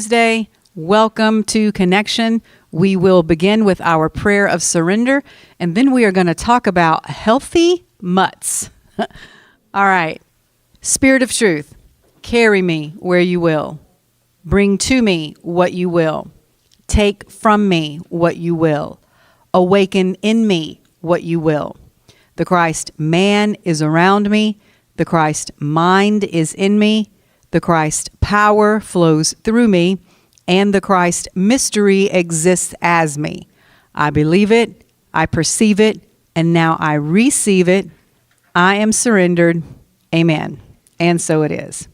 Tuesday. Welcome to Connection. We will begin with our prayer of surrender, and then we are going to talk about healthy mutts. All right. Spirit of truth, carry me where you will. Bring to me what you will. Take from me what you will. Awaken in me what you will. The Christ man is around me. The Christ mind is in me. The Christ power flows through me. And the Christ mystery exists as me. I believe it. I perceive it. And now I receive it. I am surrendered. Amen. And so it is.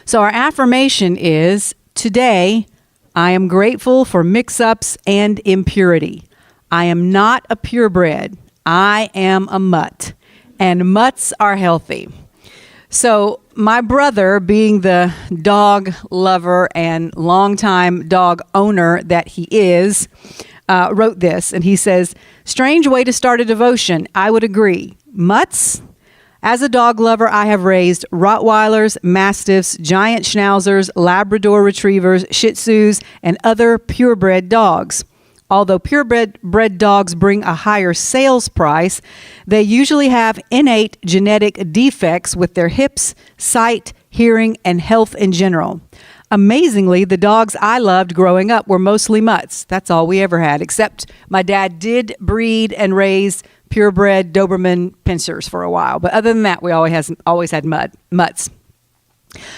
So our affirmation is, today, I am grateful for mix-ups and impurity. I am not a purebred. I am a mutt. And mutts are healthy. So my brother, being the dog lover and longtime dog owner that he is, wrote this. And he says, strange way to start a devotion. I would agree. Mutts? As a dog lover, I have raised Rottweilers, Mastiffs, Giant Schnauzers, Labrador Retrievers, Shih Tzus, and other purebred dogs. Although purebred dogs bring a higher sales price, they usually have innate genetic defects with their hips, sight, hearing, and health in general. Amazingly, the dogs I loved growing up were mostly mutts. That's all we ever had, except my dad did breed and raise purebred Doberman pinschers for a while. But other than that, we always had mutts.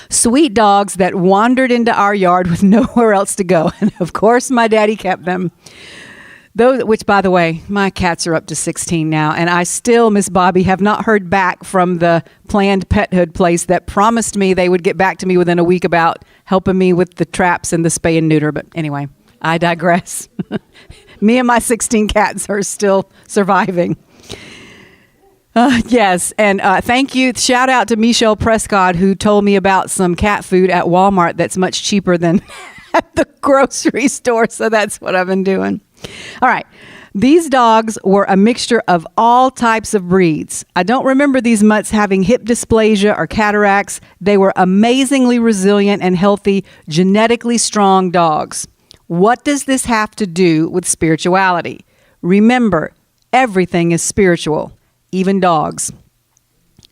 Sweet dogs that wandered into our yard with nowhere else to go. And of course, my daddy kept them. Those, which, by the way, my cats are up to 16 now. And I still, Miss Bobby, have not heard back from the Planned Pethood place that promised me they would get back to me within a week about helping me with the traps and the spay and neuter. But anyway, I digress. Me and my 16 cats are still surviving. Yes, and thank you. Shout out to Michelle Prescott, who told me about some cat food at Walmart that's much cheaper than at the grocery store. So that's what I've been doing. All right. These dogs were a mixture of all types of breeds. I don't remember these mutts having hip dysplasia or cataracts. They were amazingly resilient and healthy, genetically strong dogs. What does this have to do with spirituality? Remember, everything is spiritual. Even dogs.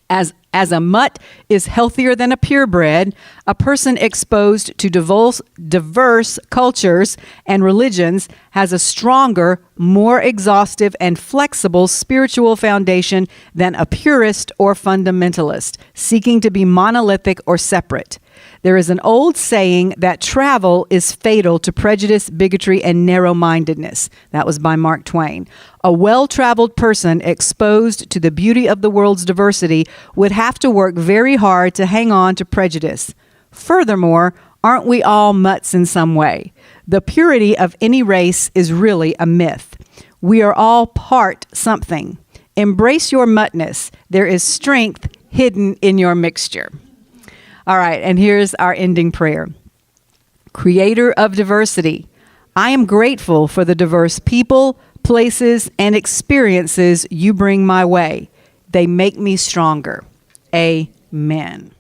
As a mutt is healthier than a purebred, a person exposed to diverse cultures and religions has a stronger, more exhaustive, and flexible spiritual foundation than a purist or fundamentalist, seeking to be monolithic or separate. There is an old saying that travel is fatal to prejudice, bigotry, and narrow-mindedness. That was by Mark Twain. A well-traveled person exposed to the beauty of the world's diversity would have to work very hard to hang on to prejudice. Furthermore, aren't we all mutts in some way? The purity of any race is really a myth. We are all part something. Embrace your muttness. There is strength hidden in your mixture. All right, and here's our ending prayer. Creator of diversity, I am grateful for the diverse people, places, and experiences you bring my way. They make me stronger. Amen.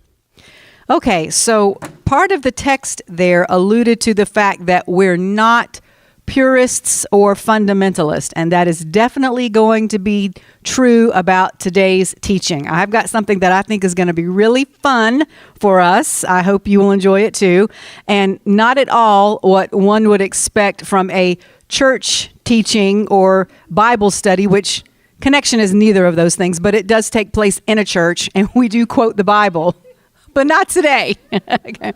Okay, so part of the text there alluded to the fact that we're not purists or fundamentalists, and that is definitely going to be true about today's teaching. I've got something that I think is going to be really fun for us. I hope you will enjoy it too, and not at all what one would expect from a church teaching or Bible study, which Connection is neither of those things, but it does take place in a church, and we do quote the Bible, but not today. Okay.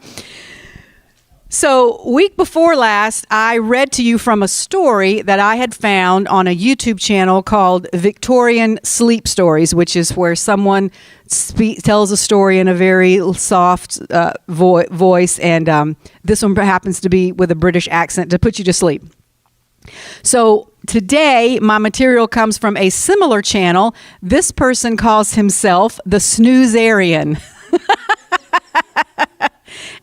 So week before last, I read to you from a story that I had found on a YouTube channel called Victorian Sleep Stories, which is where someone tells a story in a very soft voice, and this one happens to be with a British accent to put you to sleep. So today, my material comes from a similar channel. This person calls himself the Snoozerian.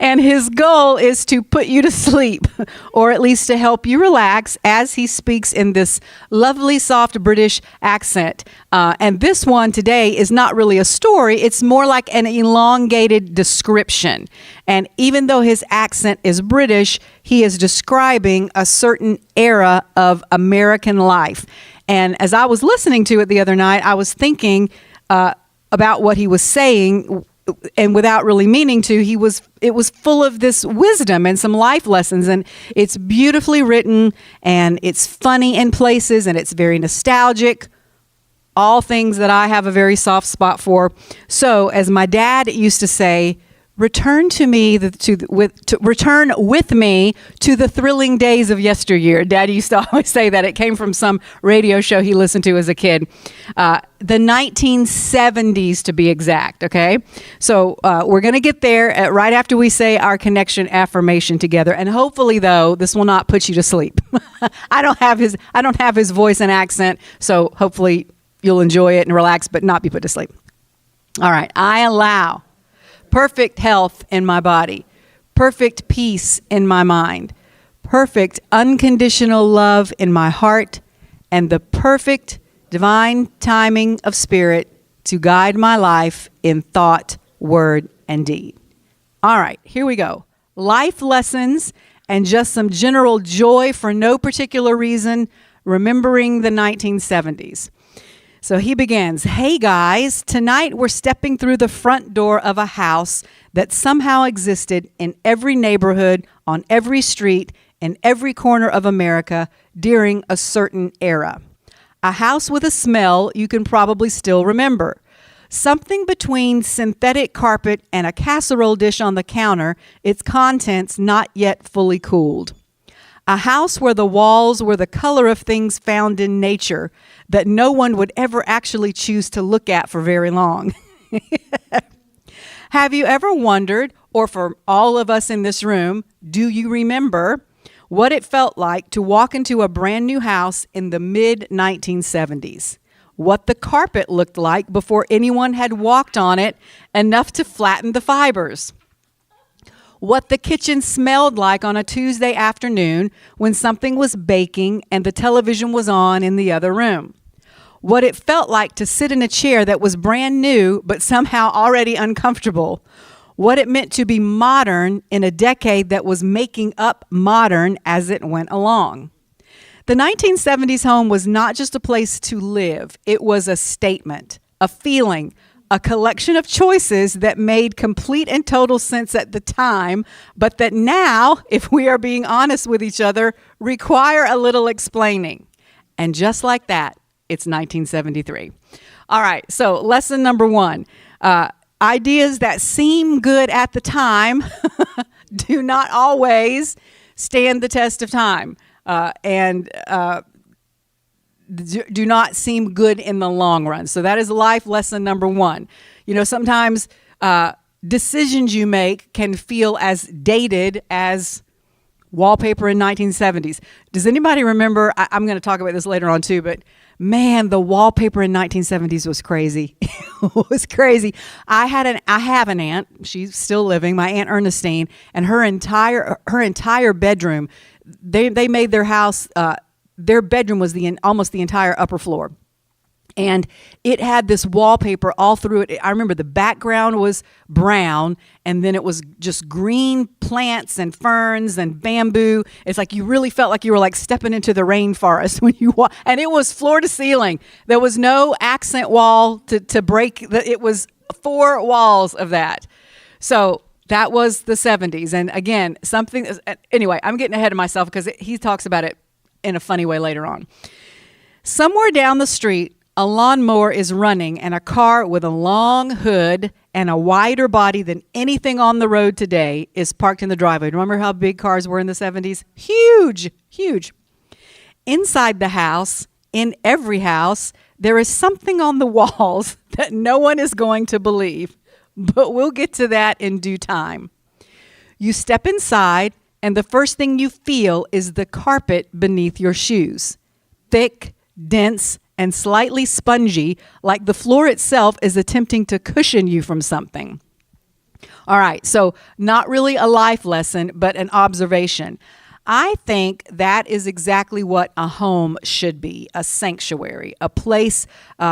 And his goal is to put you to sleep, or at least to help you relax as he speaks in this lovely, soft British accent. And this one today is not really a story. It's more like an elongated description. And even though his accent is British, he is describing a certain era of American life. And as I was listening to it the other night, I was thinking about what he was saying, and without really meaning to, it was full of this wisdom and some life lessons, and it's beautifully written, and it's funny in places, and it's very nostalgic. All things that I have a very soft spot for. So, as my dad used to say, return with me to the thrilling days of yesteryear. Dad used to always say that. It came from some radio show he listened to as a kid. The 1970s, to be exact, okay? So we're going to get there right after we say our connection affirmation together. And hopefully, though, this will not put you to sleep. I don't have his voice and accent, so hopefully you'll enjoy it and relax, but not be put to sleep. All right. I allow perfect health in my body, perfect peace in my mind, perfect unconditional love in my heart, and the perfect divine timing of spirit to guide my life in thought, word, and deed. All right, here we go. Life lessons and just some general joy for no particular reason, remembering the 1970s. So he begins, "Hey guys, tonight we're stepping through the front door of a house that somehow existed in every neighborhood, on every street, in every corner of America during a certain era. A house with a smell you can probably still remember. Something between synthetic carpet and a casserole dish on the counter, its contents not yet fully cooled. A house where the walls were the color of things found in nature that no one would ever actually choose to look at for very long. Have you ever wondered, or for all of us in this room, do you remember what it felt like to walk into a brand new house in the mid-1970s? What the carpet looked like before anyone had walked on it enough to flatten the fibers? What the kitchen smelled like on a Tuesday afternoon when something was baking and the television was on in the other room? What it felt like to sit in a chair that was brand new but somehow already uncomfortable? What it meant to be modern in a decade that was making up modern as it went along? The 1970s home was not just a place to live. It was a statement, a feeling, a collection of choices that made complete and total sense at the time, but that now, if we are being honest with each other, require a little explaining. And just like that, it's 1973. All right, so lesson number 1. Ideas that seem good at the time do not always stand the test of time and do not seem good in the long run. So that is life lesson number 1. You know, sometimes decisions you make can feel as dated as wallpaper in 1970s. Does anybody remember? I'm going to talk about this later on too, but man, the wallpaper in 1970s was crazy. It was crazy. I have an aunt. She's still living. My Aunt Ernestine, and her entire bedroom. They made their house. Their bedroom was almost the entire upper floor. And it had this wallpaper all through it. I remember the background was brown, and then it was just green plants and ferns and bamboo. It's like you really felt like you were like stepping into the rainforest when you walked. And it was floor to ceiling. There was no accent wall to break. It was 4 walls of that. So that was the 70s. And again, anyway, I'm getting ahead of myself because he talks about it in a funny way later on. Somewhere down the street, a lawnmower is running, and a car with a long hood and a wider body than anything on the road today is parked in the driveway. Remember how big cars were in the 70s? Huge, huge. Inside the house, in every house, there is something on the walls that no one is going to believe, but we'll get to that in due time. You step inside, and the first thing you feel is the carpet beneath your shoes. Thick, dense, and slightly spongy, like the floor itself is attempting to cushion you from something. All right, so not really a life lesson, but an observation. I think that is exactly what a home should be, a sanctuary, a place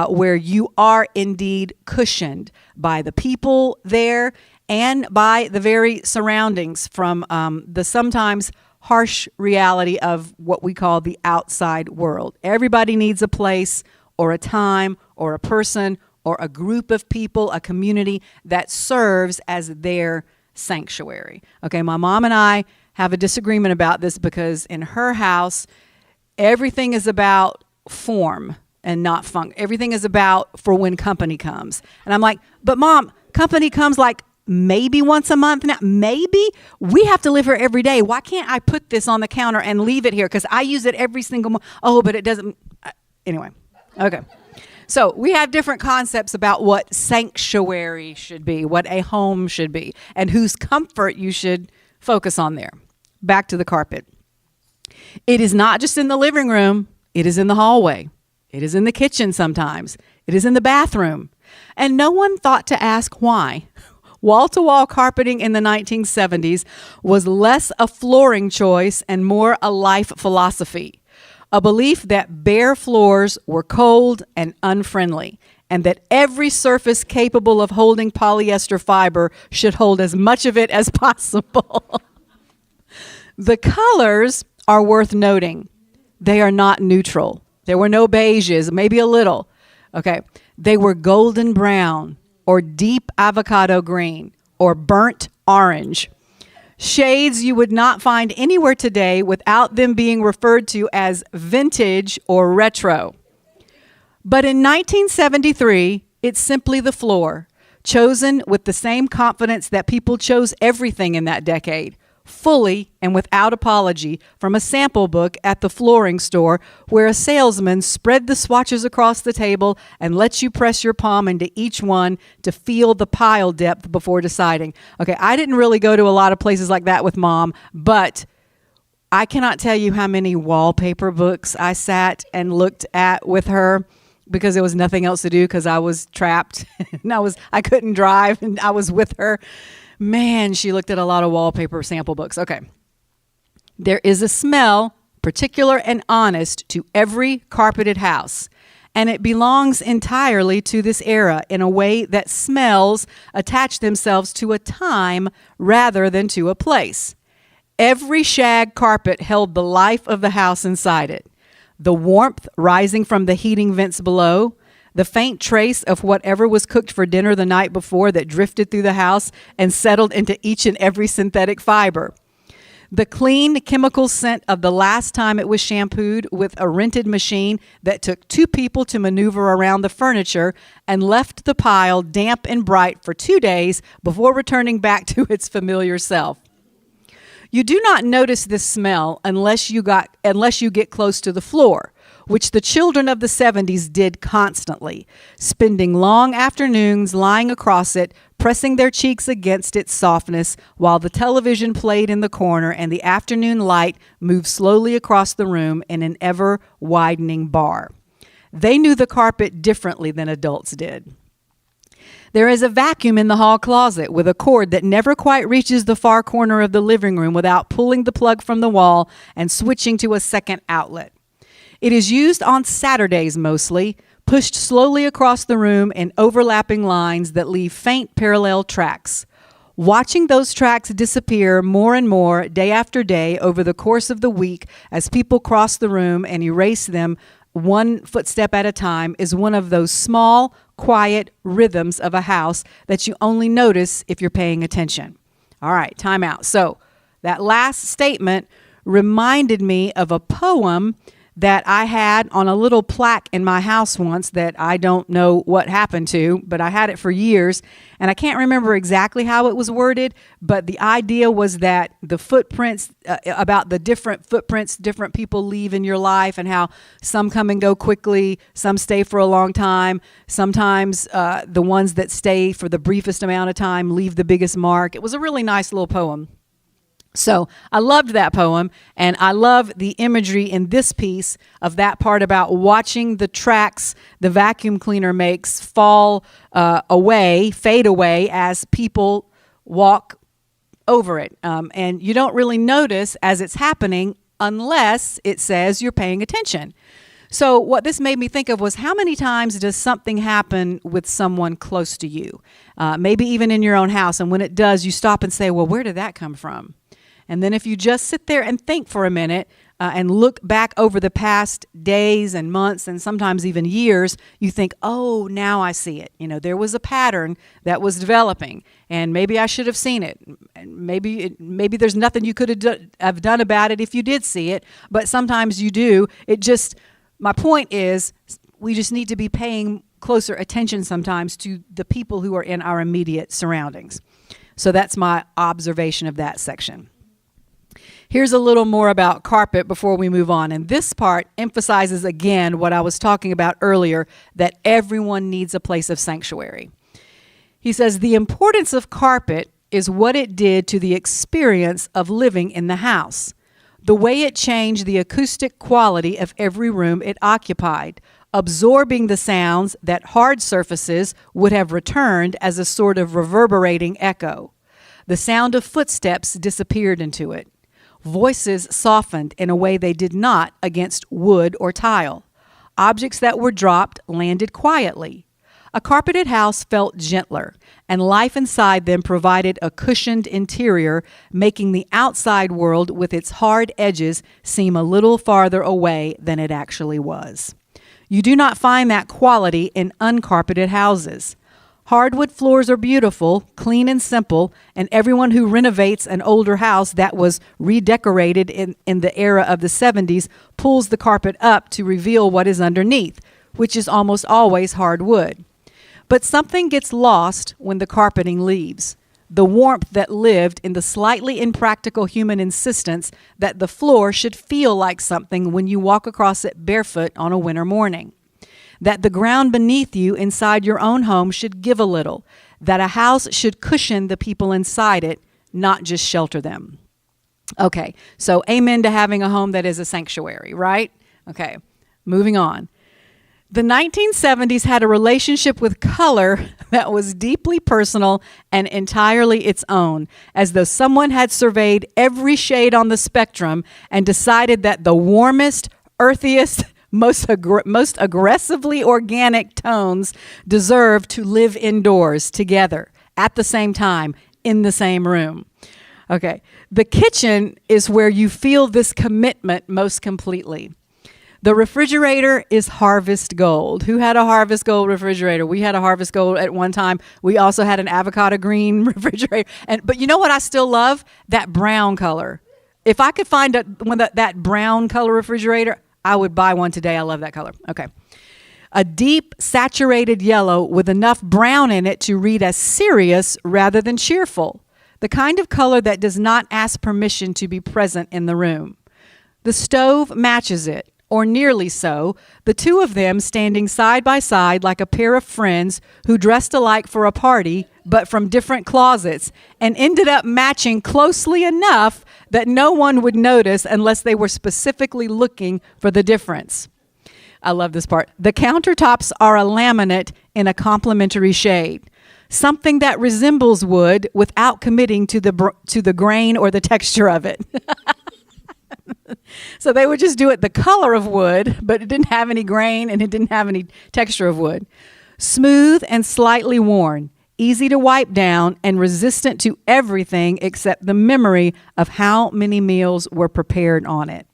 where you are indeed cushioned by the people there and by the very surroundings from the sometimes harsh reality of what we call the outside world. Everybody needs a place or a time or a person or a group of people, a community that serves as their sanctuary. Okay, my mom and I have a disagreement about this because in her house, everything is about form and not fun. Everything is about for when company comes. And I'm like, but Mom, company comes like maybe once a month now. Maybe we have to live here every day. Why can't I put this on the counter and leave it here? Because I use it every single month. Oh, but it doesn't. Anyway, okay. So we have different concepts about what sanctuary should be, what a home should be, and whose comfort you should focus on there. Back to the carpet. It is not just in the living room. It is in the hallway. It is in the kitchen sometimes. It is in the bathroom. And no one thought to ask why. Wall-to-wall carpeting in the 1970s was less a flooring choice and more a life philosophy. A belief that bare floors were cold and unfriendly, and that every surface capable of holding polyester fiber should hold as much of it as possible. The colors are worth noting. They are not neutral. There were no beiges, maybe a little. Okay. They were golden brown or deep avocado green or burnt orange. Shades you would not find anywhere today without them being referred to as vintage or retro. But in 1973, it's simply the floor, chosen with the same confidence that people chose everything in that decade, fully and without apology, from a sample book at the flooring store where a salesman spread the swatches across the table and lets you press your palm into each one to feel the pile depth before deciding. Okay, I didn't really go to a lot of places like that with Mom, but I cannot tell you how many wallpaper books I sat and looked at with her because there was nothing else to do because I was trapped and I couldn't drive and I was with her. Man, she looked at a lot of wallpaper sample books. Okay. There is a smell, particular and honest, to every carpeted house, and it belongs entirely to this era in a way that smells attach themselves to a time rather than to a place. Every shag carpet held the life of the house inside it. The warmth rising from the heating vents below, the faint trace of whatever was cooked for dinner the night before that drifted through the house and settled into each and every synthetic fiber. The clean chemical scent of the last time it was shampooed with a rented machine that took 2 people to maneuver around the furniture and left the pile damp and bright for 2 days before returning back to its familiar self. You do not notice this smell unless you get close to the floor, which the children of the 70s did constantly, spending long afternoons lying across it, pressing their cheeks against its softness while the television played in the corner and the afternoon light moved slowly across the room in an ever-widening bar. They knew the carpet differently than adults did. There is a vacuum in the hall closet with a cord that never quite reaches the far corner of the living room without pulling the plug from the wall and switching to a second outlet. It is used on Saturdays mostly, pushed slowly across the room in overlapping lines that leave faint parallel tracks. Watching those tracks disappear more and more day after day over the course of the week as people cross the room and erase them one footstep at a time is one of those small, quiet rhythms of a house that you only notice if you're paying attention. All right, time out. So that last statement reminded me of a poem that I had on a little plaque in my house once that I don't know what happened to, but I had it for years, and I can't remember exactly how it was worded, but the idea was that the footprints, about the different footprints different people leave in your life and how some come and go quickly, some stay for a long time, sometimes the ones that stay for the briefest amount of time leave the biggest mark. It was a really nice little poem. So I loved that poem, and I love the imagery in this piece of that part about watching the tracks the vacuum cleaner makes fade away as people walk over it. And you don't really notice as it's happening unless it says you're paying attention. So what this made me think of was, how many times does something happen with someone close to you? Maybe even in your own house. And when it does, you stop and say, well, where did that come from? And then if you just sit there and think for a minute and look back over the past days and months and sometimes even years, you think, oh, now I see it. There was a pattern that was developing, and maybe I should have seen it. And maybe there's nothing you could have done about it if you did see it, but sometimes you do. My point is, we just need to be paying closer attention sometimes to the people who are in our immediate surroundings. So that's my observation of that section. Here's a little more about carpet before we move on. And this part emphasizes again what I was talking about earlier, that everyone needs a place of sanctuary. He says, the importance of carpet is what it did to the experience of living in the house. The way it changed the acoustic quality of every room it occupied, absorbing the sounds that hard surfaces would have returned as a sort of reverberating echo. The sound of footsteps disappeared into it. Voices softened in a way they did not against wood or tile. Objects that were dropped landed quietly. A carpeted house felt gentler, and life inside them provided a cushioned interior, making the outside world with its hard edges seem a little farther away than it actually was. You do not find that quality in uncarpeted houses. Hardwood floors are beautiful, clean and simple, and everyone who renovates an older house that was redecorated in the era of the 70s pulls the carpet up to reveal what is underneath, which is almost always hardwood. But something gets lost when the carpeting leaves. The warmth that lived in the slightly impractical human insistence that the floor should feel like something when you walk across it barefoot on a winter morning. That the ground beneath you inside your own home should give a little. That a house should cushion the people inside it, not just shelter them. Okay, so amen to having a home that is a sanctuary, right? Okay, moving on. The 1970s had a relationship with color that was deeply personal and entirely its own, as though someone had surveyed every shade on the spectrum and decided that the warmest, earthiest, most aggressively organic tones deserved to live indoors together at the same time in the same room. Okay, the kitchen is where you feel this commitment most completely. The refrigerator is harvest gold. Who had a harvest gold refrigerator? We had a harvest gold at one time. We also had an avocado green refrigerator. But you know what I still love? That brown color. If I could find that brown color refrigerator, I would buy one today. I love that color. Okay. A deep, saturated yellow with enough brown in it to read as serious rather than cheerful. The kind of color that does not ask permission to be present in the room. The stove matches it, or nearly so, the two of them standing side by side like a pair of friends who dressed alike for a party, but from different closets, and ended up matching closely enough that no one would notice unless they were specifically looking for the difference. I love this part. The countertops are a laminate in a complementary shade, something that resembles wood without committing to the grain or the texture of it. So they would just do it the color of wood, but it didn't have any grain and it didn't have any texture of wood. Smooth and slightly worn, easy to wipe down, and resistant to everything except the memory of how many meals were prepared on it.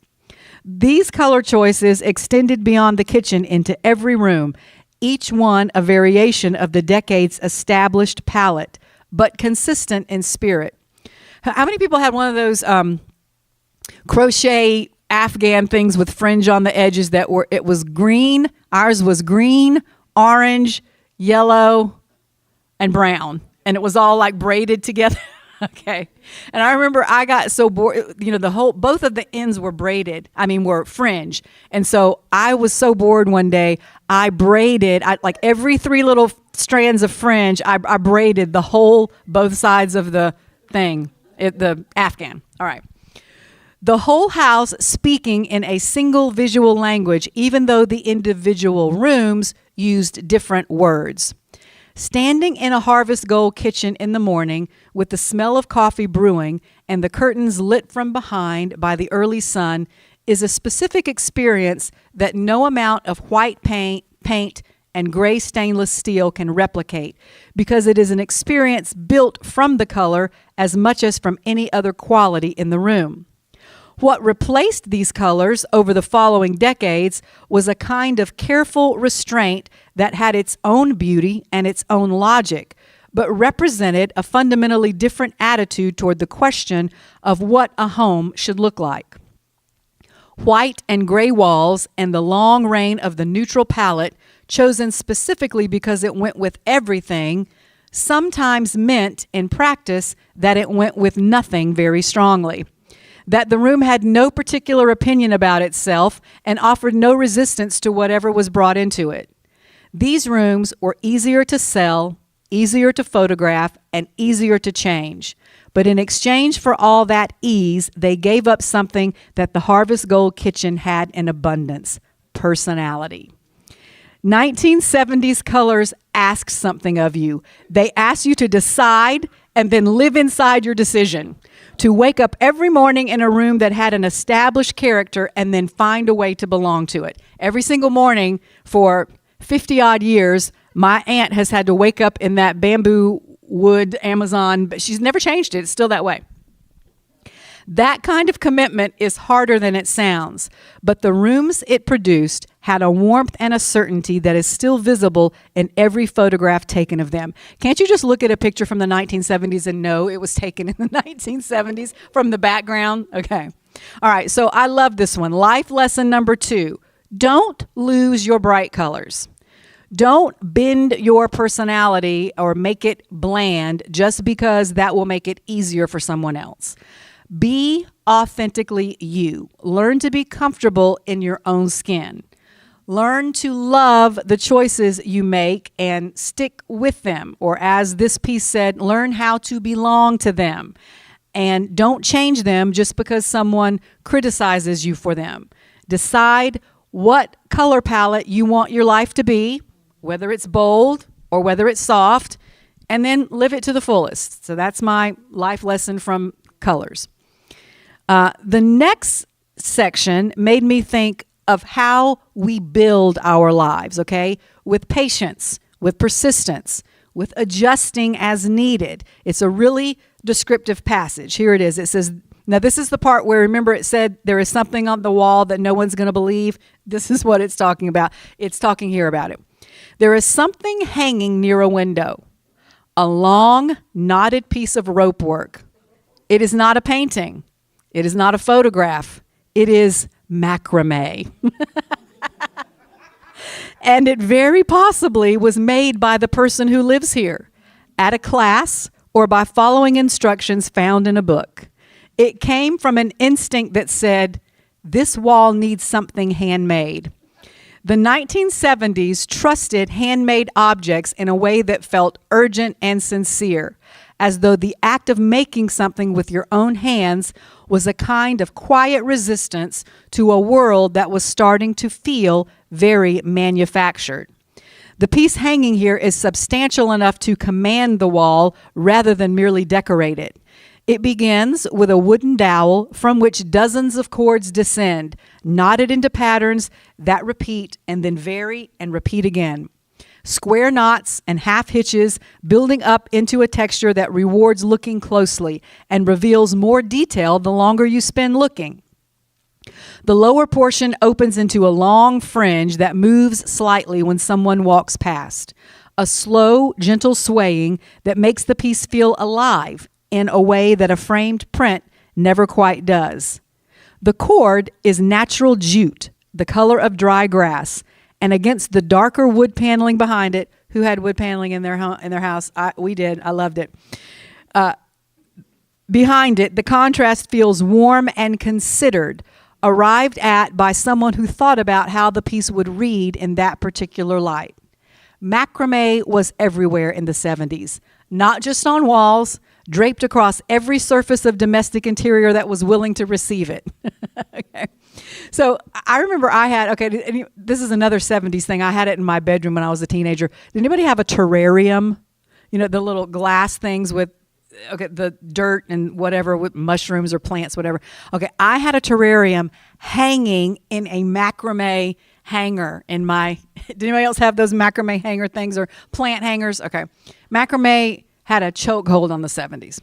These color choices extended beyond the kitchen into every room, each one a variation of the decade's established palette, but consistent in spirit. How many people had one of those crochet Afghan things with fringe on the edges it was green? Ours was green, orange, yellow, and brown. And it was all like braided together. Okay. And I remember I got so bored, both of the ends were were fringe. And so I was so bored one day, I braided, like every 3 little strands of fringe, I braided both sides of the thing, the Afghan. All right. The whole house speaking in a single visual language, even though the individual rooms used different words. Standing in a Harvest Gold kitchen in the morning with the smell of coffee brewing and the curtains lit from behind by the early sun is a specific experience that no amount of white paint and gray stainless steel can replicate, because it is an experience built from the color as much as from any other quality in the room. What replaced these colors over the following decades was a kind of careful restraint that had its own beauty and its own logic, but represented a fundamentally different attitude toward the question of what a home should look like. White and gray walls and the long reign of the neutral palette, chosen specifically because it went with everything, sometimes meant in practice that it went with nothing very strongly. That the room had no particular opinion about itself and offered no resistance to whatever was brought into it. These rooms were easier to sell, easier to photograph, and easier to change. But in exchange for all that ease, they gave up something that the Harvest Gold kitchen had in abundance: personality. 1970s colors ask something of you. They ask you to decide and then live inside your decision. To wake up every morning in a room that had an established character and then find a way to belong to it. Every single morning for 50 odd years, my aunt has had to wake up in that bamboo wood Amazon, but she's never changed it. It's still that way. That kind of commitment is harder than it sounds, but the rooms it produced had a warmth and a certainty that is still visible in every photograph taken of them. Can't you just look at a picture from the 1970s and know it was taken in the 1970s from the background? Okay. All right, so I love this one. Life lesson number 2. Don't lose your bright colors. Don't bend your personality or make it bland just because that will make it easier for someone else. Be authentically you. Learn to be comfortable in your own skin. Learn to love the choices you make and stick with them. Or as this piece said, learn how to belong to them. And don't change them just because someone criticizes you for them. Decide what color palette you want your life to be, whether it's bold or whether it's soft, and then live it to the fullest. So that's my life lesson from colors. The next section made me think of how we build our lives, okay? With patience, with persistence, with adjusting as needed. It's a really descriptive passage. Here it is. It says, now this is the part where, remember, it said there is something on the wall that no one's going to believe. This is what it's talking about. It's talking here about it. There is something hanging near a window, a long, knotted piece of rope work. It is not a painting. It is not a photograph. It is macrame. And it very possibly was made by the person who lives here at a class or by following instructions found in a book. It came from an instinct that said, this wall needs something handmade. The 1970s trusted handmade objects in a way that felt urgent and sincere, as though the act of making something with your own hands was a kind of quiet resistance to a world that was starting to feel very manufactured. The piece hanging here is substantial enough to command the wall rather than merely decorate it. It begins with a wooden dowel from which dozens of cords descend, knotted into patterns that repeat and then vary and repeat again. Square knots and half hitches building up into a texture that rewards looking closely and reveals more detail the longer you spend looking. The lower portion opens into a long fringe that moves slightly when someone walks past. A slow, gentle swaying that makes the piece feel alive in a way that a framed print never quite does. The cord is natural jute, the color of dry grass, and against the darker wood paneling behind it. Who had wood paneling in their house? We did. I loved it. Behind it, the contrast feels warm and considered, arrived at by someone who thought about how the piece would read in that particular light. Macrame was everywhere in the 70s, not just on walls, draped across every surface of domestic interior that was willing to receive it. Okay. So I remember I had, this is another 70s thing. I had it in my bedroom when I was a teenager. Did anybody have a terrarium? You know, the little glass things with, the dirt and whatever with mushrooms or plants, whatever. Okay, I had a terrarium hanging in a macrame hanger in my, did anybody else have those macrame hanger things or plant hangers? Okay, macrame had a chokehold on the 70s.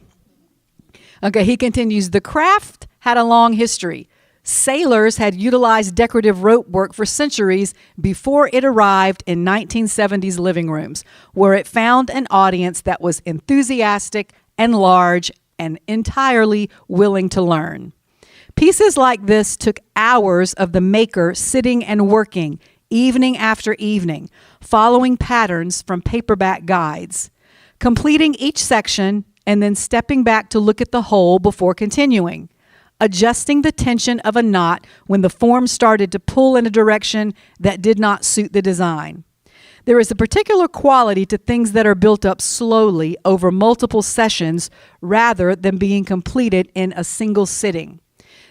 Okay, he continues, the craft had a long history. Sailors had utilized decorative rope work for centuries before it arrived in 1970s living rooms, where it found an audience that was enthusiastic and large and entirely willing to learn. Pieces like this took hours of the maker sitting and working, evening after evening, following patterns from paperback guides, completing each section and then stepping back to look at the whole before continuing, adjusting the tension of a knot when the form started to pull in a direction that did not suit the design. There is a particular quality to things that are built up slowly over multiple sessions rather than being completed in a single sitting.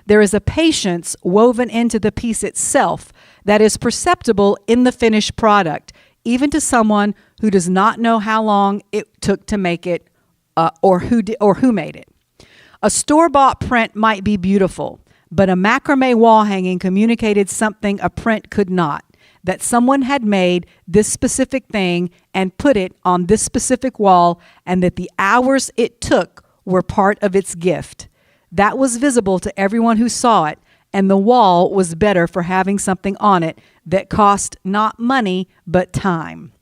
There is a patience woven into the piece itself that is perceptible in the finished product, even to someone who does not know how long it took to make it or who made it. A store-bought print might be beautiful, but a macrame wall hanging communicated something a print could not, that someone had made this specific thing and put it on this specific wall, and that the hours it took were part of its gift. That was visible to everyone who saw it, and the wall was better for having something on it that cost not money, but time.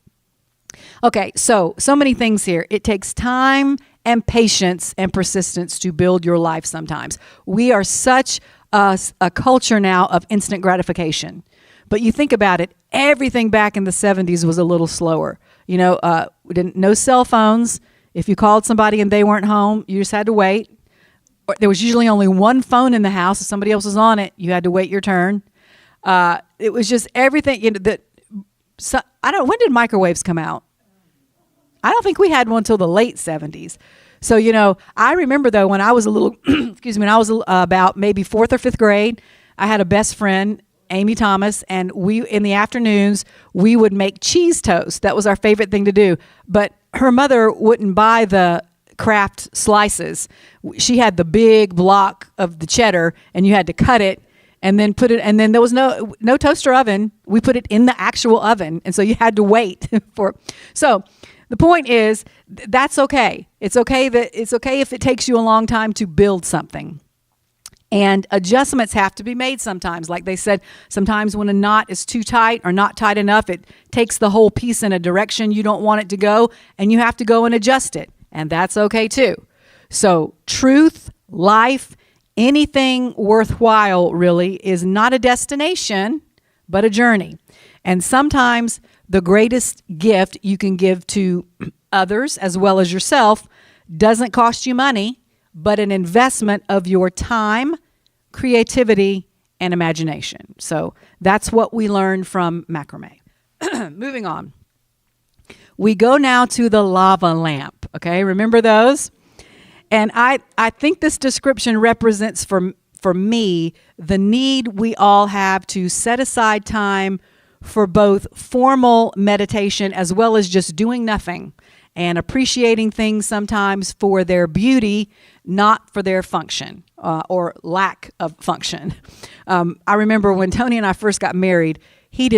Okay, so many things here. It takes time and patience and persistence to build your life sometimes. We are such a culture now of instant gratification. But you think about it, everything back in the 70s was a little slower. You know, no cell phones. If you called somebody and they weren't home, you just had to wait. There was usually only one phone in the house. If somebody else was on it, you had to wait your turn. It was just everything. You know, when did microwaves come out? I don't think we had one until the late 70s. So, you know, I remember though when I was a little, when I was about maybe 4th or 5th grade, I had a best friend, Amy Thomas, and in the afternoons, we would make cheese toast. That was our favorite thing to do. But her mother wouldn't buy the Kraft slices. She had the big block of the cheddar, and you had to cut it and then put it, and then there was no toaster oven. We put it in the actual oven, and so you had to wait for. So the point is, that's okay. It's okay if it takes you a long time to build something. And adjustments have to be made sometimes. Like they said, sometimes when a knot is too tight or not tight enough, it takes the whole piece in a direction you don't want it to go, and you have to go and adjust it. And that's okay too. So truth, life, anything worthwhile really is not a destination, but a journey. And sometimes the greatest gift you can give to others as well as yourself doesn't cost you money, but an investment of your time, creativity, and imagination. So that's what we learned from macrame. Moving on. We go now to the lava lamp. Okay, remember those? And I think this description represents for me the need we all have to set aside time for both formal meditation as well as just doing nothing and appreciating things sometimes for their beauty, not for their function or lack of function. I remember when Tony and I first got married, he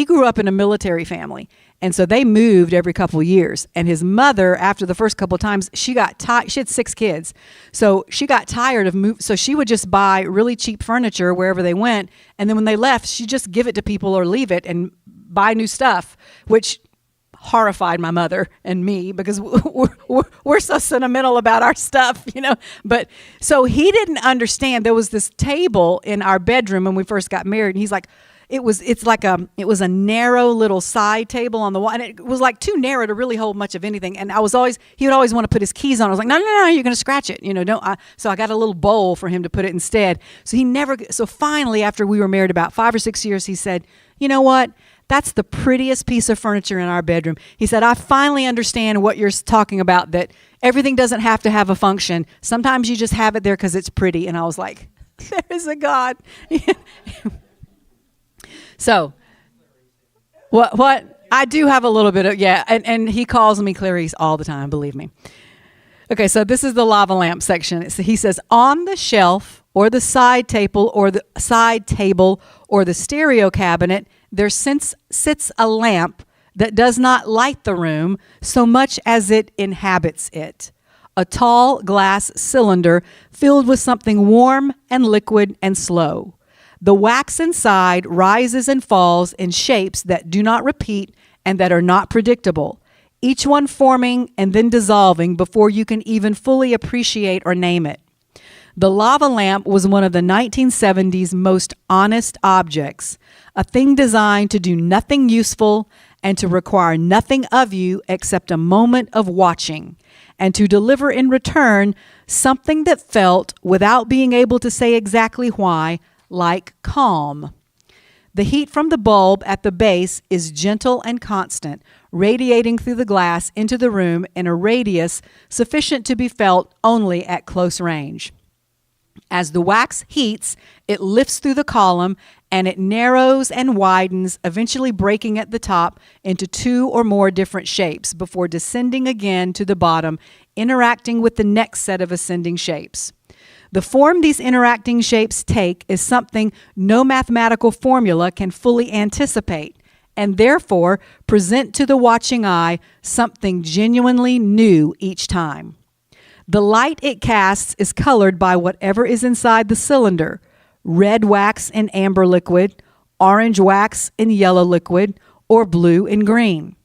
grew up in a military family. And so they moved every couple of years. And his mother, after the first couple of times, she got tired. She had 6 kids. So she got tired of moving. So she would just buy really cheap furniture wherever they went. And then when they left, she'd just give it to people or leave it and buy new stuff, which horrified my mother and me because we're so sentimental about our stuff, you know. But so he didn't understand. There was this table in our bedroom when we first got married. And he's like, it was a narrow little side table on the wall, and it was like too narrow to really hold much of anything. And he would always want to put his keys on. I was like, no, you're going to scratch it, you know. So I got a little bowl for him to put it instead. So finally, after we were married about 5 or 6 years, he said, you know what? That's the prettiest piece of furniture in our bedroom. He said, I finally understand what you're talking about, that everything doesn't have to have a function. Sometimes you just have it there because it's pretty. And I was like, there is a God. So, what? I do have a little bit of, and he calls me Clarice all the time, believe me. Okay, so this is the lava lamp section. He says, on the shelf or the side table or the stereo cabinet, there sits a lamp that does not light the room so much as it inhabits it. A tall glass cylinder filled with something warm and liquid and slow. The wax inside rises and falls in shapes that do not repeat and that are not predictable, each one forming and then dissolving before you can even fully appreciate or name it. The lava lamp was one of the 1970s most honest objects, a thing designed to do nothing useful and to require nothing of you except a moment of watching, and to deliver in return something that felt, without being able to say exactly why, like calm. The heat from the bulb at the base is gentle and constant, radiating through the glass into the room in a radius sufficient to be felt only at close range. As the wax heats, it lifts through the column and it narrows and widens, eventually breaking at the top into two or more different shapes before descending again to the bottom, interacting with the next set of ascending shapes. The form these interacting shapes take is something no mathematical formula can fully anticipate, and therefore present to the watching eye something genuinely new each time. The light it casts is colored by whatever is inside the cylinder: red wax in amber liquid, orange wax in yellow liquid, or blue in green.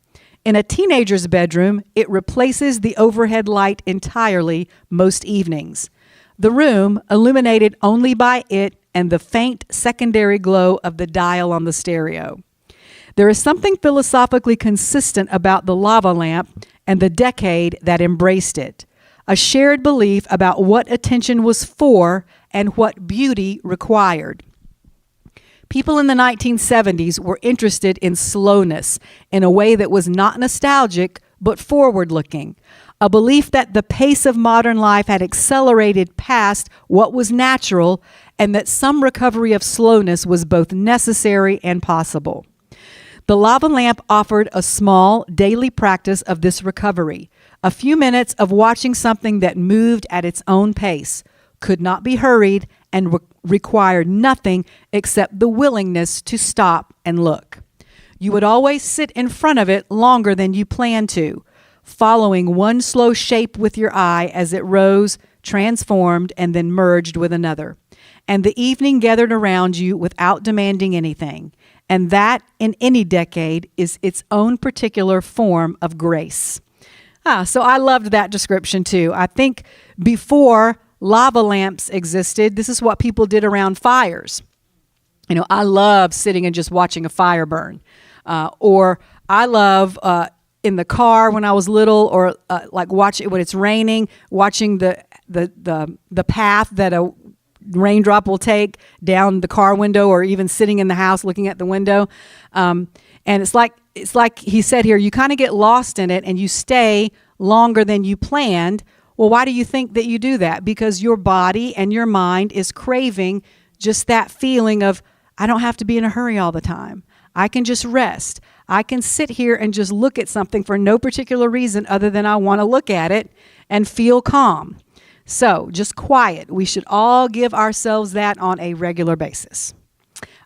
In a teenager's bedroom, it replaces the overhead light entirely most evenings. The room, illuminated only by it and the faint secondary glow of the dial on the stereo. There is something philosophically consistent about the lava lamp and the decade that embraced it, a shared belief about what attention was for and what beauty required. People in the 1970s were interested in slowness in a way that was not nostalgic but forward-looking, a belief that the pace of modern life had accelerated past what was natural and that some recovery of slowness was both necessary and possible. The lava lamp offered a small daily practice of this recovery, a few minutes of watching something that moved at its own pace, could not be hurried, and required nothing except the willingness to stop and look. You would always sit in front of it longer than you planned to, following one slow shape with your eye as it rose, transformed, and then merged with another. And the evening gathered around you without demanding anything. And that, in any decade, is its own particular form of grace. So I loved that description too. I think before lava lamps existed, this is what people did around fires. You know, I love sitting and just watching a fire burn. Or I love in the car when I was little, or like watching when it's raining, watching the path that a raindrop will take down the car window, or even sitting in the house looking at the window. And it's like he said here, you kind of get lost in it and you stay longer than you planned. Well, why do you think that you do that? Because your body and your mind is craving just that feeling of, I don't have to be in a hurry all the time. I can just rest. I can sit here and just look at something for no particular reason other than I want to look at it and feel calm. So just quiet. We should all give ourselves that on a regular basis.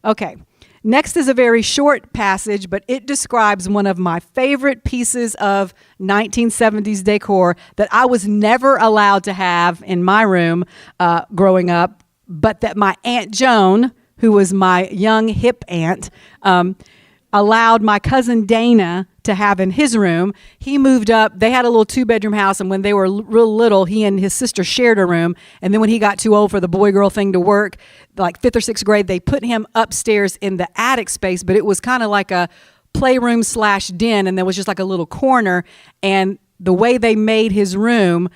Okay. Next is a very short passage, but it describes one of my favorite pieces of 1970s decor that I was never allowed to have in my room growing up, but that my Aunt Joan, who was my young hip aunt, allowed my cousin Dana to have in his room. He moved up. They had a little 2-bedroom house, and when they were real little, he and his sister shared a room. And then when he got too old for the boy-girl thing to work, like 5th or 6th grade, they put him upstairs in the attic space, but it was kind of like a playroom / den, and there was just like a little corner. And the way they made his room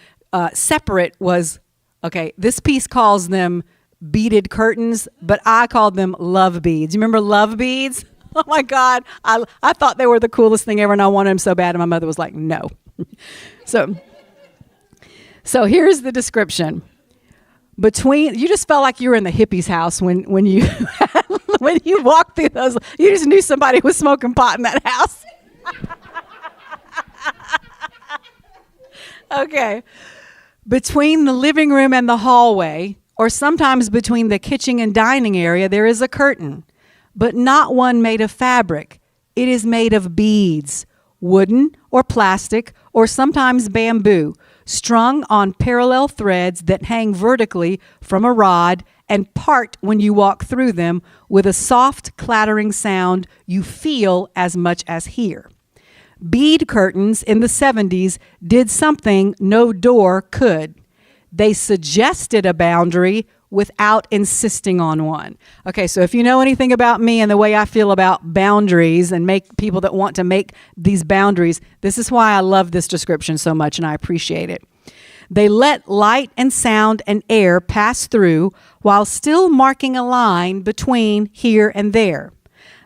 separate was, okay, this piece calls them beaded curtains, but I called them love beads. You remember love beads? Oh my God. I thought they were the coolest thing ever and I wanted them so bad. And my mother was like, no. So here's the description. You just felt like you were in the hippie's house when you when you walked through those. You just knew somebody was smoking pot in that house. Okay. Between the living room and the hallway, or sometimes between the kitchen and dining area, there is a curtain, but not one made of fabric. It is made of beads, wooden or plastic, or sometimes bamboo, strung on parallel threads that hang vertically from a rod and part when you walk through them with a soft clattering sound you feel as much as hear. Bead curtains in the 70s did something no door could. They suggested a boundary without insisting on one. Okay, so if you know anything about me and the way I feel about boundaries and make people that want to make these boundaries, this is why I love this description so much and I appreciate it. They let light and sound and air pass through while still marking a line between here and there.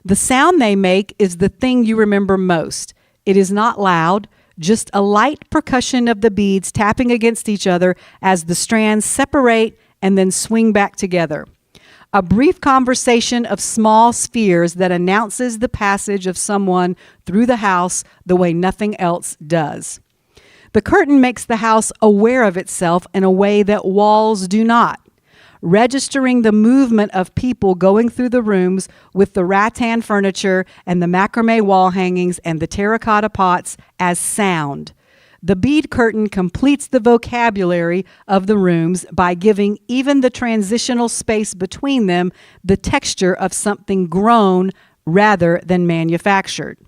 The sound they make is the thing you remember most. It is not loud, just a light percussion of the beads tapping against each other as the strands separate and then swing back together. A brief conversation of small spheres that announces the passage of someone through the house the way nothing else does. The curtain makes the house aware of itself in a way that walls do not, registering the movement of people going through the rooms with the rattan furniture and the macrame wall hangings and the terracotta pots as sound. The bead curtain completes the vocabulary of the rooms by giving even the transitional space between them the texture of something grown rather than manufactured.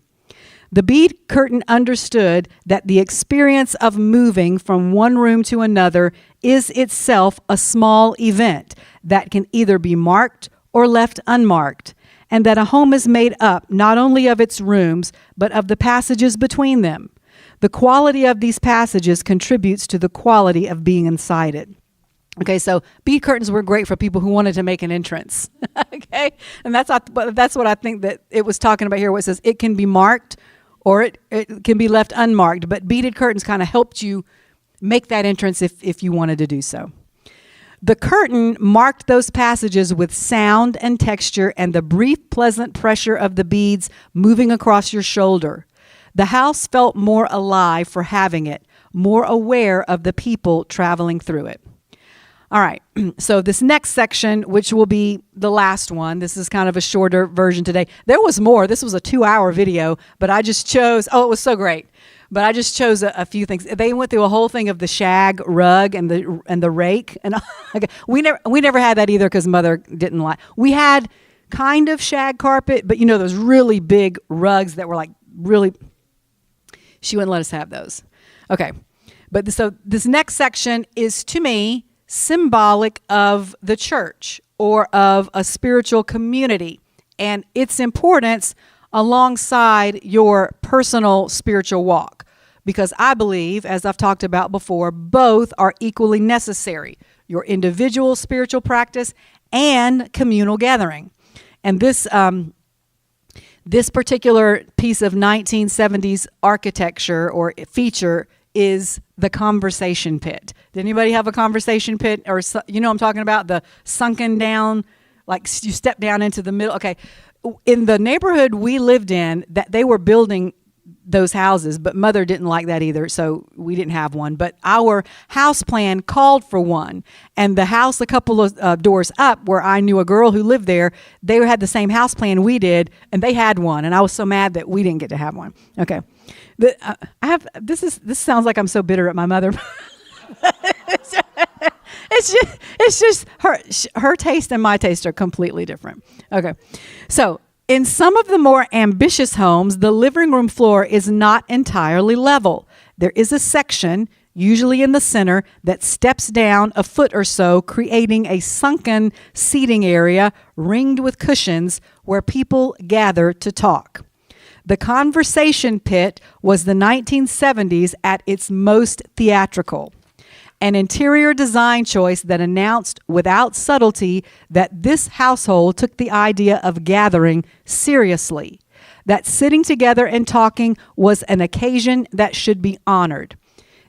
The bead curtain understood that the experience of moving from one room to another is itself a small event that can either be marked or left unmarked, and that a home is made up not only of its rooms, but of the passages between them. The quality of these passages contributes to the quality of being inside it. Okay, so bead curtains were great for people who wanted to make an entrance. Okay, and that's what I think that it was talking about here, where it says it can be marked or it can be left unmarked, but beaded curtains kind of helped you make that entrance if you wanted to do so. The curtain marked those passages with sound and texture and the brief, pleasant pressure of the beads moving across your shoulder. The house felt more alive for having it, more aware of the people traveling through it. All right, so this next section, which will be the last one, this is kind of a shorter version today. There was more. This was a 2-hour video, but I just chose, it was so great. But I just chose a few things. They went through a whole thing of the shag rug and the rake. And okay, we never had that either because Mother didn't like. We had kind of shag carpet, but those really big rugs that were like really, she wouldn't let us have those. Okay, but so this next section is, to me, symbolic of the church or of a spiritual community and its importance alongside your personal spiritual walk. Because I believe, as I've talked about before, both are equally necessary, your individual spiritual practice and communal gathering. And this particular piece of 1970s architecture or feature is the conversation pit. Did anybody have a conversation pit? Or I'm talking about the sunken down, like you step down into the middle. Okay, in the neighborhood we lived in, that they were building those houses, but Mother didn't like that either, so we didn't have one. But our house plan called for one, and the house a couple of doors up, where I knew a girl who lived there, they had the same house plan we did, and they had one, and I was so mad that we didn't get to have one. Okay, this sounds like I'm so bitter at my mother. It's just her taste and my taste are completely different. Okay, so in some of the more ambitious homes, the living room floor is not entirely level. There is a section, usually in the center, that steps down a foot or so, creating a sunken seating area ringed with cushions where people gather to talk. The conversation pit was the 1970s at its most theatrical. An interior design choice that announced without subtlety that this household took the idea of gathering seriously, that sitting together and talking was an occasion that should be honored.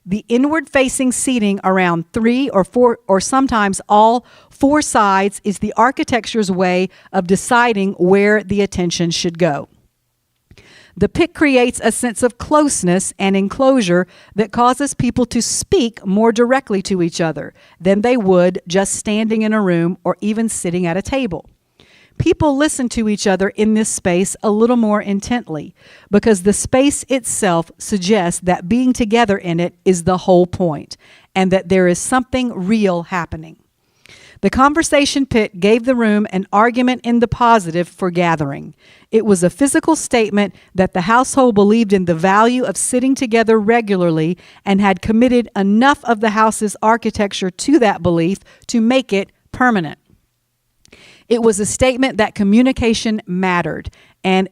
The inward-facing seating around 3 or 4 or sometimes all 4 sides is the architecture's way of deciding where the attention should go. The pit creates a sense of closeness and enclosure that causes people to speak more directly to each other than they would just standing in a room or even sitting at a table. People listen to each other in this space a little more intently because the space itself suggests that being together in it is the whole point and that there is something real happening. The conversation pit gave the room an argument in the positive for gathering. It was a physical statement that the household believed in the value of sitting together regularly and had committed enough of the house's architecture to that belief to make it permanent. It was a statement that communication mattered, and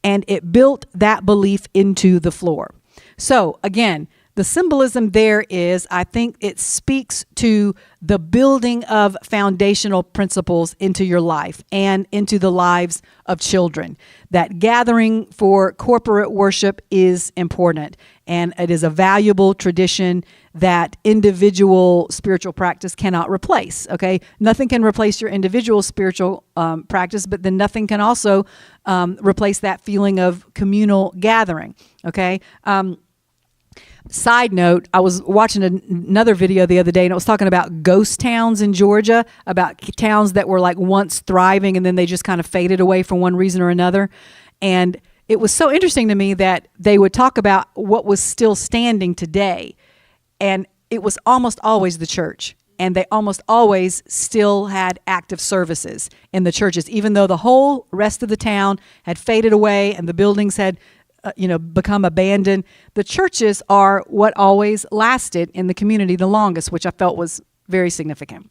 it built that belief into the floor. So again, the symbolism there is, I think it speaks to the building of foundational principles into your life and into the lives of children. That gathering for corporate worship is important, and it is a valuable tradition that individual spiritual practice cannot replace, okay? Nothing can replace your individual spiritual practice, but then nothing can also replace that feeling of communal gathering, okay? Side note, I was watching another video the other day, and it was talking about ghost towns in Georgia, about towns that were like once thriving and then they just kind of faded away for one reason or another. And it was so interesting to me that they would talk about what was still standing today. And it was almost always the church. And they almost always still had active services in the churches, even though the whole rest of the town had faded away and the buildings had become abandoned. The churches are what always lasted in the community the longest, which I felt was very significant.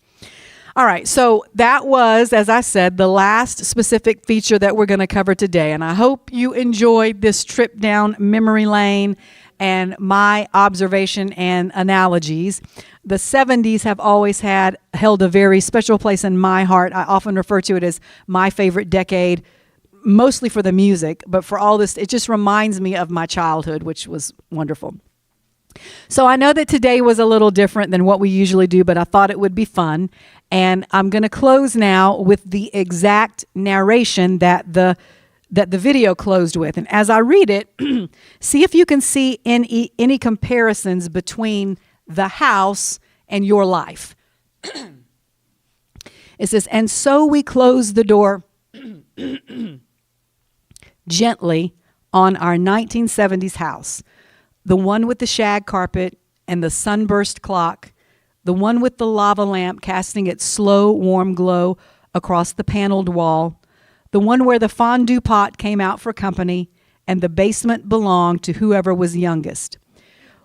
All right, so that was, as I said, the last specific feature that we're going to cover today. And I hope you enjoyed this trip down memory lane and my observation and analogies. The 70s have always held a very special place in my heart. I often refer to it as my favorite decade, mostly for the music, but for all this, it just reminds me of my childhood, which was wonderful. So I know that today was a little different than what we usually do, but I thought it would be fun. And I'm going to close now with the exact narration that the video closed with. And as I read it, see if you can see any comparisons between the house and your life. It says, "And so we closed the door gently on our 1970s house, the one with the shag carpet and the sunburst clock, the one with the lava lamp casting its slow, warm glow across the paneled wall, the one where the fondue pot came out for company and the basement belonged to whoever was youngest,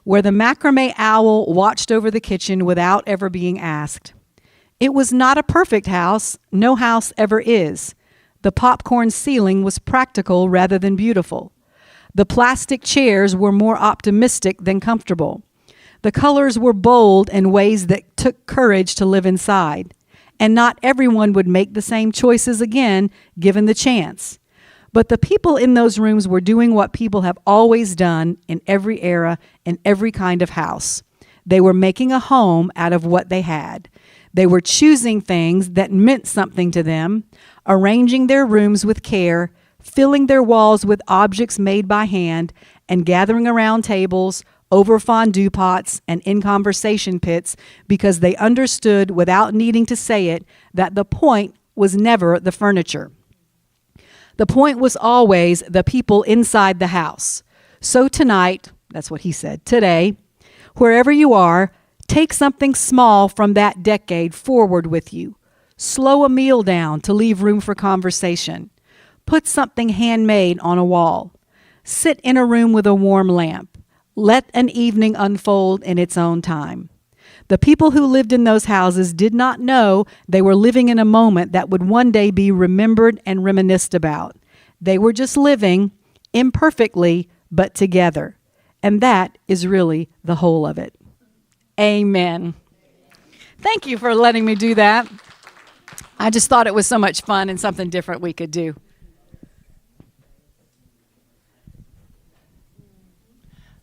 where the macrame owl watched over the kitchen without ever being asked. It was not a perfect house. No house ever is. The popcorn ceiling was practical rather than beautiful. The plastic chairs were more optimistic than comfortable. The colors were bold in ways that took courage to live inside. And not everyone would make the same choices again, given the chance. But the people in those rooms were doing what people have always done in every era, in every kind of house. They were making a home out of what they had. They were choosing things that meant something to them, arranging their rooms with care, filling their walls with objects made by hand, and gathering around tables, over fondue pots, and in conversation pits because they understood without needing to say it that the point was never the furniture. The point was always the people inside the house. So tonight, that's what he said, today, wherever you are, take something small from that decade forward with you. Slow a meal down to leave room for conversation. Put something handmade on a wall. Sit in a room with a warm lamp. Let an evening unfold in its own time. The people who lived in those houses did not know they were living in a moment that would one day be remembered and reminisced about. They were just living, imperfectly, but together. And that is really the whole of it. Amen. Thank you for letting me do that. I just thought it was so much fun and something different we could do.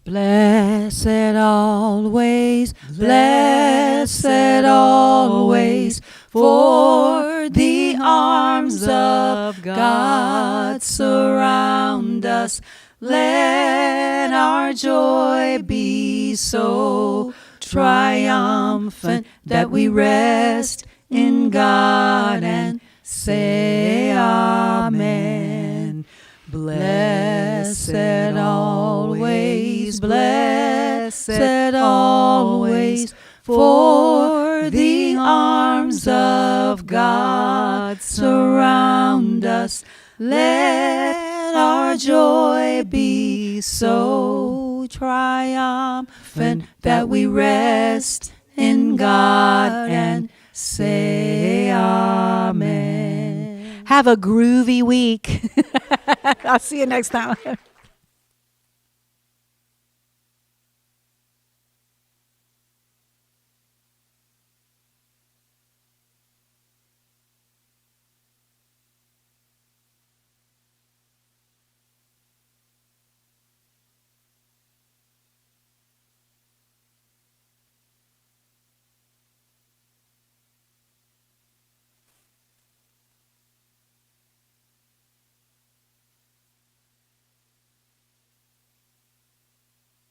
Blessed always, for the arms of God surround us. Let our joy be so triumphant that we rest in God and say amen. Blessed always, for the arms of God surround us. Let our joy be so triumphant that we rest in God and say amen. Have a groovy week. I'll see you next time.